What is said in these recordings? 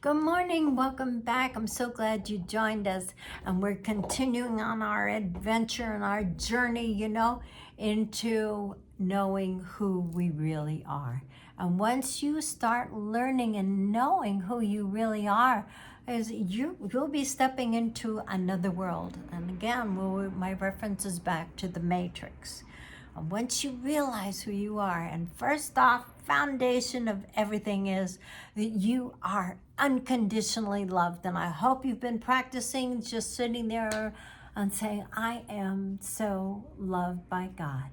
Good morning, welcome back. I'm so glad you joined us, and we're continuing on our adventure and our journey, into knowing who we really are. And once you start learning and knowing who you really are, you'll be stepping into another world. And again, my reference is back to the Matrix. Once you realize who you are, and first off, foundation of everything is that you are unconditionally loved. And I hope you've been practicing just sitting there and saying, I am so loved by God.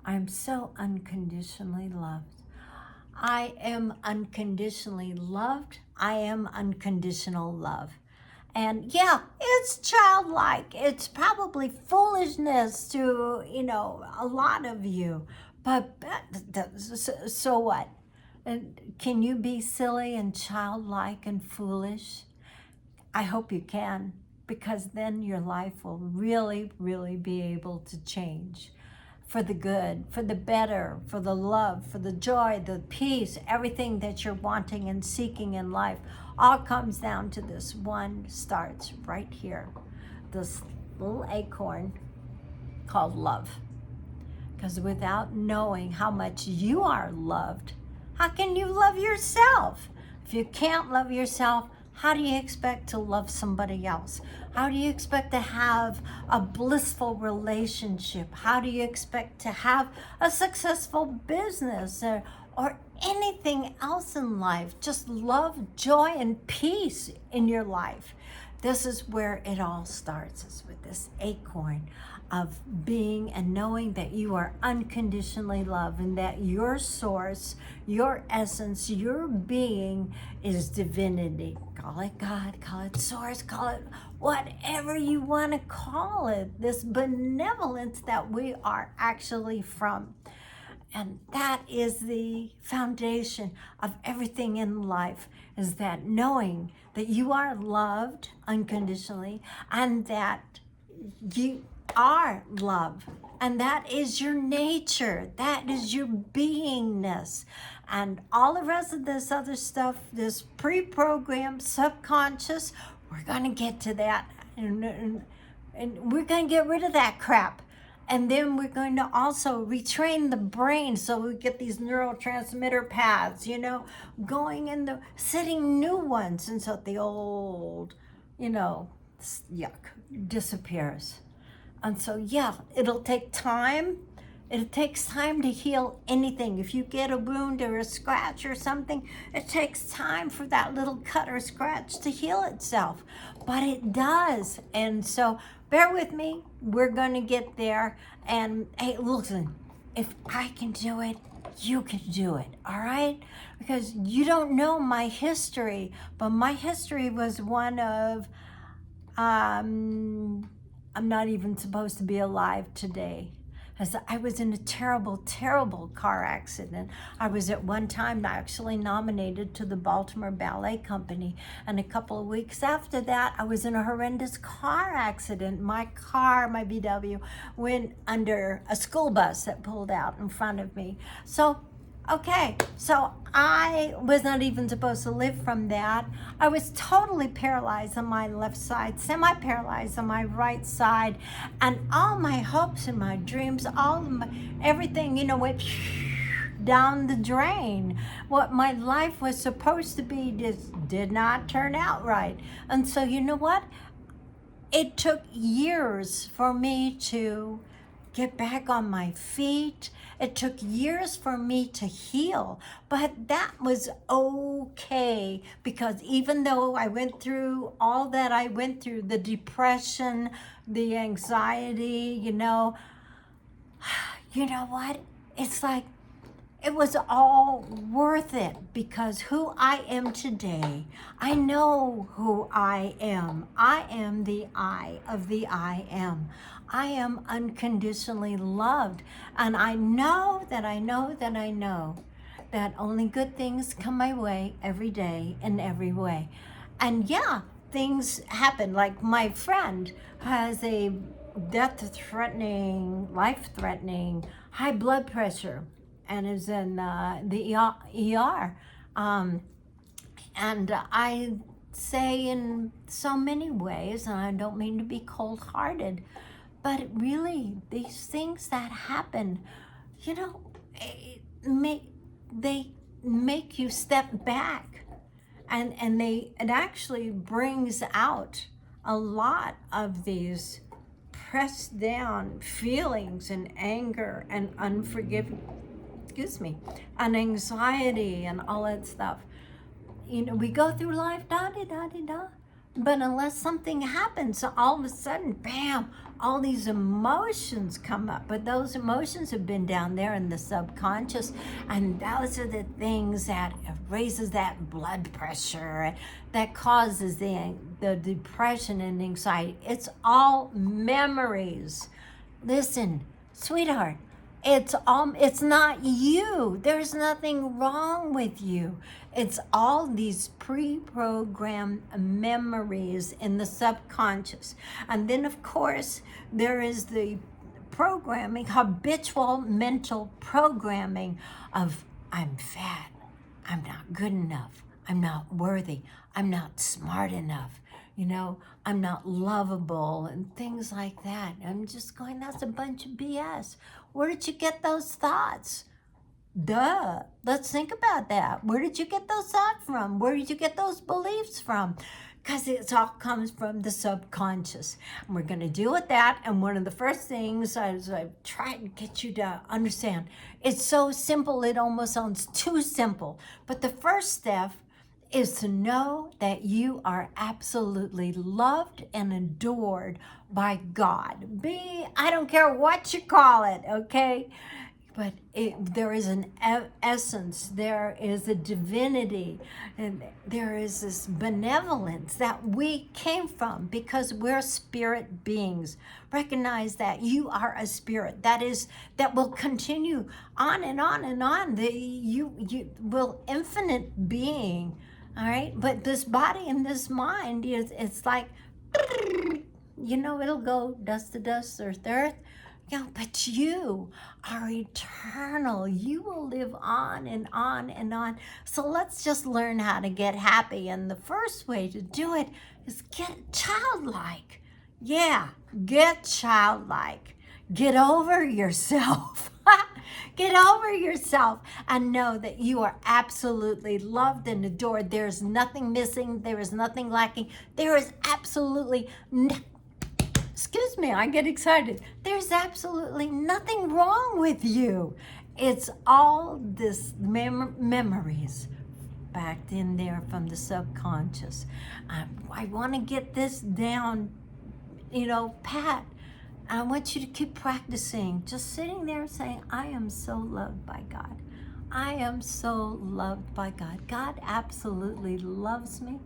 I'm so unconditionally loved. I am unconditionally loved. I am unconditional love. And yeah, it's childlike. It's probably foolishness to, a lot of you. But so what? And can you be silly and childlike and foolish? I hope you can, because then your life will really, really be able to change for the good, for the better, for the love, for the joy, the peace, everything that you're wanting and seeking in life. All comes down to this one, starts right here, this little acorn called love. Because without knowing how much you are loved, how can you love yourself? If you can't love yourself, how do you expect to love somebody else? How do you expect to have a blissful relationship? How do you expect to have a successful business or anything else in life? Just love, joy, and peace in your life. This is where it all starts, is with this acorn of being and knowing that you are unconditionally loved and that your source, your essence, your being is divinity. Call it God, call it source, call it whatever you want to call it. This benevolence that we are actually from. And that is the foundation of everything in life, is that knowing that you are loved unconditionally and that you are love. And that is your nature. That is your beingness. And all the rest of this other stuff, this pre-programmed subconscious, we're going to get to that. And we're going to get rid of that crap. And then we're going to also retrain the brain so we get these neurotransmitter paths, going in setting new ones. And so the old, yuck, disappears. And so, yeah, it'll take time. It takes time to heal anything. If you get a wound or a scratch or something, it takes time for that little cut or scratch to heal itself. But it does. And so bear with me. We're going to get there. And hey, listen, if I can do it, you can do it, all right? Because you don't know my history, but my history was one of, I'm not even supposed to be alive today. As I was in a terrible, terrible car accident. I was at one time actually nominated to the Baltimore Ballet Company. And a couple of weeks after that, I was in a horrendous car accident. My car, my VW, went under a school bus that pulled out in front of me. So I was not even supposed to live from that. I was totally paralyzed on my left side, semi-paralyzed on my right side, and all my hopes and my dreams, everything, went down the drain. What my life was supposed to be just did not turn out right. And so you know what? It took years for me to get back on my feet. It took years for me to heal, but that was okay, because even though I went through all that I went through, the depression, the anxiety, you know what? It's like, it was all worth it, because who I am today, I know who I am. I am the I of the I am. I am unconditionally loved. And I know that only good things come my way every day in every way. And yeah, things happen. Like my friend has a death-threatening, life-threatening high blood pressure and is in the ER. And I say in so many ways, and I don't mean to be cold-hearted, but really, these things that happen, you know, they make you step back, and it actually brings out a lot of these pressed down feelings and anger and unforgiveness, and anxiety and all that stuff. You know, we go through life da-di-da-di-da, but unless something happens, all of a sudden, bam, all these emotions come up. But those emotions have been down there in the subconscious, and those are the things that raises that blood pressure, that causes the depression and anxiety. It's all memories. Listen, sweetheart, it's not you. There's nothing wrong with you. It's all these pre-programmed memories in the subconscious. And then of course there is the programming, habitual mental programming of I'm fat, I'm not good enough, I'm not worthy, I'm not smart enough, you know, I'm not lovable, and things like that. I'm just going, that's a bunch of BS. Where did you get those thoughts? Duh. Let's think about that. Where did you get those thoughts from? Where did you get those beliefs from? Because it all comes from the subconscious. And we're going to deal with that. And one of the first things I try to get you to understand, it's so simple, it almost sounds too simple. But the first step is to know that you are absolutely loved and adored by God. I don't care what you call it, okay? But there is an essence, there is a divinity, and there is this benevolence that we came from because we're spirit beings. Recognize that you are a spirit that will continue on and on and on. You will infinite being, all right? But this body and this mind it's like, you know, it'll go dust to dust, earth to earth. You know, but you are eternal. You will live on and on and on. So let's just learn how to get happy. And the first way to do it is get childlike. Yeah, get childlike. Get over yourself. Get over yourself and know that you are absolutely loved and adored. There's nothing missing. There is nothing lacking. There is absolutely excuse me, I get excited. There's absolutely nothing wrong with you. It's all this memories backed in there from the subconscious. I want to get this down, you know, pat. I want you to keep practicing, just sitting there saying, I am so loved by God. I am so loved by God. God absolutely loves me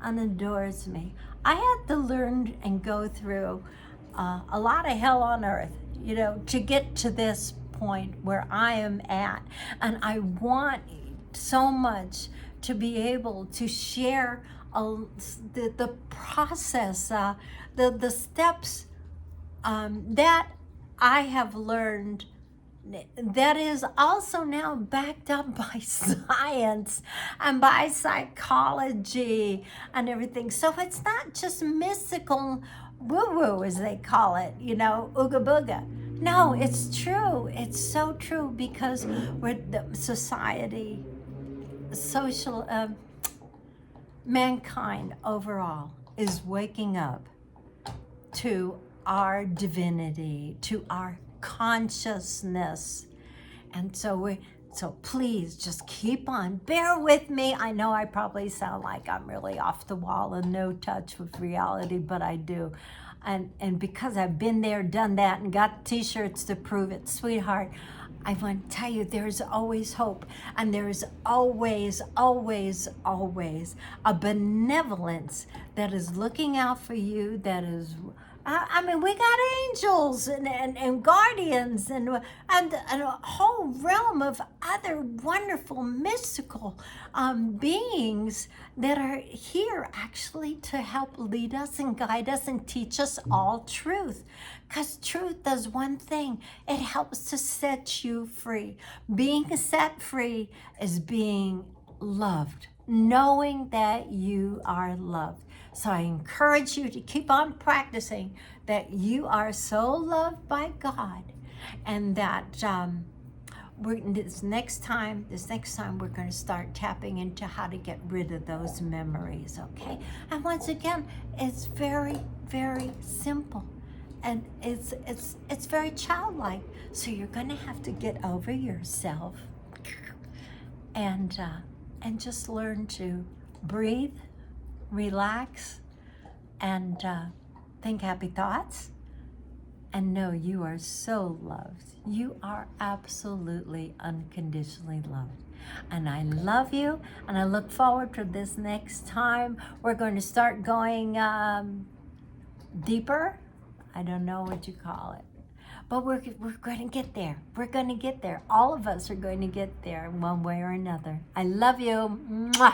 and adores me. I had to learn and go through a lot of hell on earth, you know, to get to this point where I am at. And I want so much to be able to share the process, the steps that I have learned, that is also now backed up by science and by psychology and everything. So it's not just mystical woo-woo, as they call it, you know, ooga booga. No, it's true. It's so true, because we're the society, social, mankind overall is waking up to our divinity, to our consciousness. And so please just keep on, bear with me. I know I probably sound like I'm really off the wall and no touch with reality, but I do. And because I've been there, done that, and got t-shirts to prove it, sweetheart, I want to tell you, there's always hope, and there's always, always, always a benevolence that is looking out for you, that is, I mean, we got angels and guardians and a whole realm of other wonderful mystical beings that are here actually to help lead us and guide us and teach us all truth. Because truth does one thing: it helps to set you free. Being set free is being loved knowing that you are loved. So I encourage you to keep on practicing that you are so loved by God, and that this next time we're going to start tapping into how to get rid of those memories, okay? And once again, it's very, very simple, and it's very childlike. So you're going to have to get over yourself and just learn to breathe, relax, and think happy thoughts, and know you are so loved. You are absolutely unconditionally loved. And I love you, and I look forward to this next time. We're going to start going deeper. I don't know what you call it. But we're going to get there. We're going to get there. All of us are going to get there one way or another. I love you. Mwah.